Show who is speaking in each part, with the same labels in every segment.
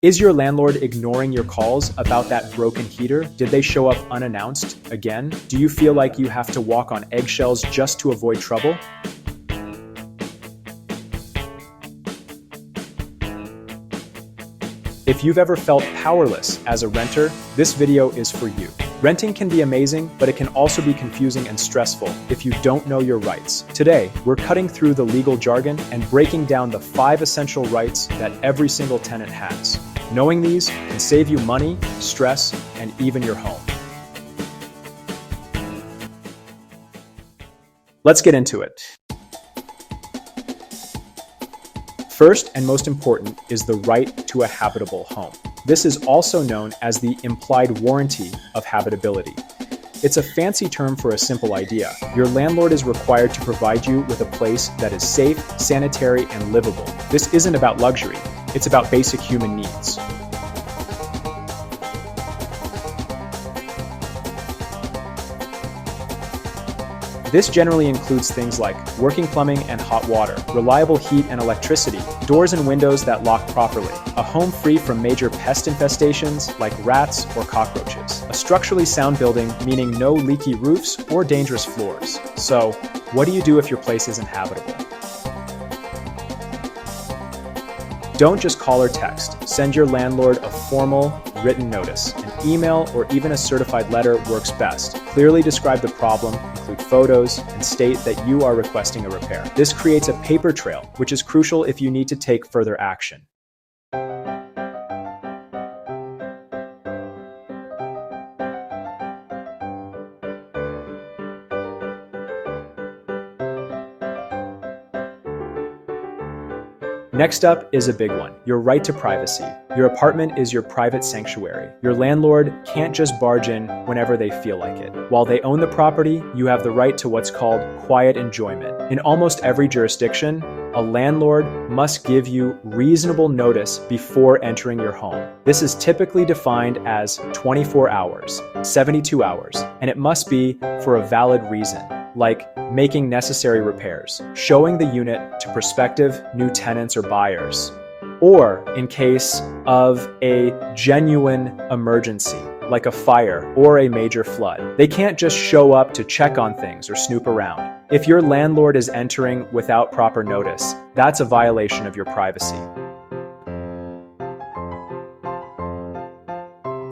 Speaker 1: Is your landlord ignoring your calls about that broken heater? Did they show up unannounced again? Do you feel like you have to walk on eggshells just to avoid trouble? If you've ever felt powerless as a renter, this video is for you. Renting can be amazing, but it can also be confusing and stressful if you don't know your rights. Today, we're cutting through the legal jargon and breaking down the 5 essential rights that every single tenant has. Knowing these can save you money, stress, and even your home. Let's get into it. First and most important is the right to a habitable home. This is also known as the implied warranty of habitability. It's a fancy term for a simple idea. Your landlord is required to provide you with a place that is safe, sanitary, and livable. This isn't about luxury, it's about basic human needs. This generally includes things like working plumbing and hot water, reliable heat and electricity, doors and windows that lock properly, a home free from major pest infestations like rats or cockroaches, a structurally sound building meaning no leaky roofs or dangerous floors. So, what do you do if your place isn't habitable? Don't just call or text. Send your landlord a formal, written notice. An email or even a certified letter works best. Clearly describe the problem, include photos, and state that you are requesting a repair. This creates a paper trail, which is crucial if you need to take further action. Next up is a big one, your right to privacy. Your apartment is your private sanctuary. Your landlord can't just barge in whenever they feel like it. While they own the property, you have the right to what's called quiet enjoyment. In almost every jurisdiction, a landlord must give you reasonable notice before entering your home. This is typically defined as 24 hours, 72 hours, and it must be for a valid reason, like making necessary repairs, showing the unit to prospective new tenants or buyers, or in case of a genuine emergency, like a fire or a major flood. They can't just show up to check on things or snoop around. If your landlord is entering without proper notice, that's a violation of your privacy.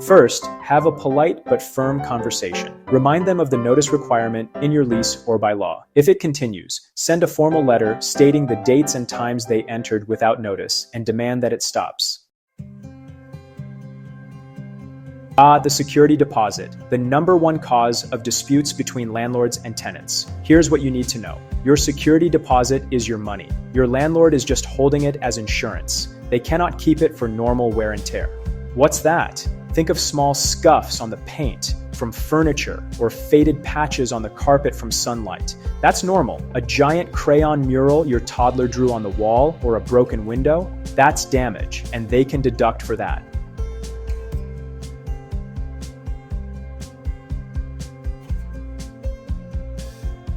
Speaker 1: First, have a polite but firm conversation. Remind them of the notice requirement in your lease or by law. If it continues, send a formal letter stating the dates and times they entered without notice and demand that it stops. The security deposit, the #1 cause of disputes between landlords and tenants. Here's what you need to know. Your security deposit is your money. Your landlord is just holding it as insurance. They cannot keep it for normal wear and tear. What's that? Think of small scuffs on the paint from furniture or faded patches on the carpet from sunlight. That's normal. A giant crayon mural your toddler drew on the wall or a broken window, that's damage, and they can deduct for that.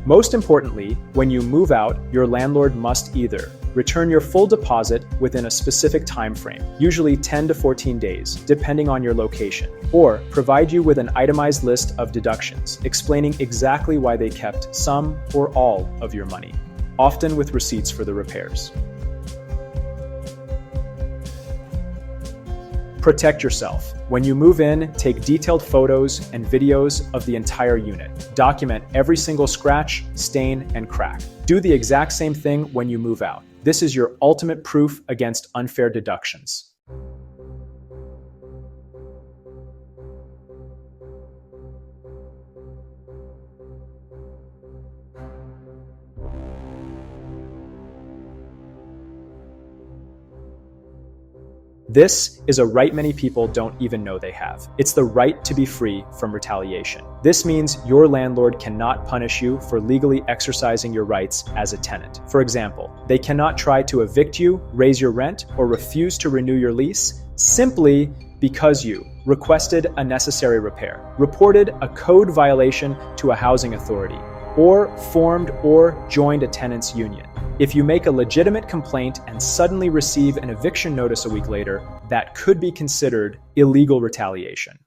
Speaker 1: Most importantly, when you move out, your landlord must either return your full deposit within a specific time frame, usually 10 to 14 days, depending on your location, or provide you with an itemized list of deductions, explaining exactly why they kept some or all of your money, often with receipts for the repairs. Protect yourself. When you move in, take detailed photos and videos of the entire unit. Document every single scratch, stain, and crack. Do the exact same thing when you move out. This is your ultimate proof against unfair deductions. This is a right many people don't even know they have. It's the right to be free from retaliation. This means your landlord cannot punish you for legally exercising your rights as a tenant. For example, they cannot try to evict you, raise your rent, or refuse to renew your lease simply because you requested a necessary repair, reported a code violation to a housing authority, or formed or joined a tenants union. If you make a legitimate complaint and suddenly receive an eviction notice a week later, that could be considered illegal retaliation.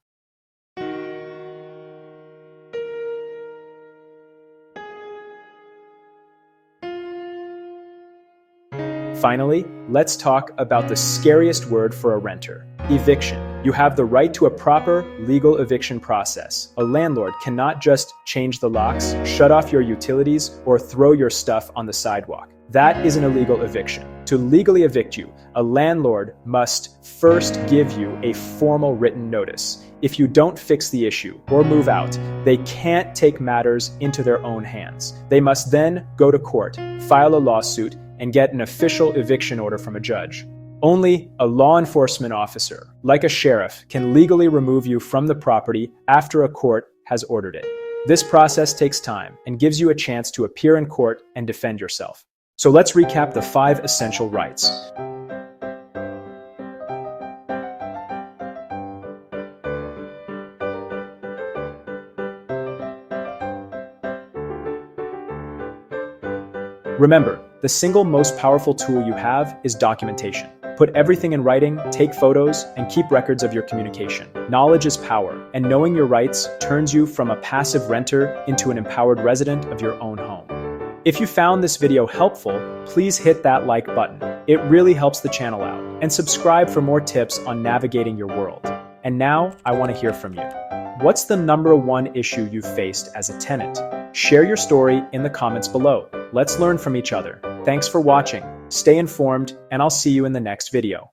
Speaker 1: Finally, let's talk about the scariest word for a renter: eviction. You have the right to a proper legal eviction process. A landlord cannot just change the locks, shut off your utilities, or throw your stuff on the sidewalk. That is an illegal eviction. To legally evict you, a landlord must first give you a formal written notice. If you don't fix the issue or move out, they can't take matters into their own hands. They must then go to court, file a lawsuit, and get an official eviction order from a judge. Only a law enforcement officer, like a sheriff, can legally remove you from the property after a court has ordered it. This process takes time and gives you a chance to appear in court and defend yourself. So let's recap the 5 essential rights. Remember, the single most powerful tool you have is documentation. Put everything in writing, take photos, and keep records of your communication. Knowledge is power, and knowing your rights turns you from a passive renter into an empowered resident of your own home. If you found this video helpful, please hit that like button. It really helps the channel out. And subscribe for more tips on navigating your world. And now, I want to hear from you. What's the #1 issue you've faced as a tenant? Share your story in the comments below. Let's learn from each other. Thanks for watching. Stay informed, and I'll see you in the next video.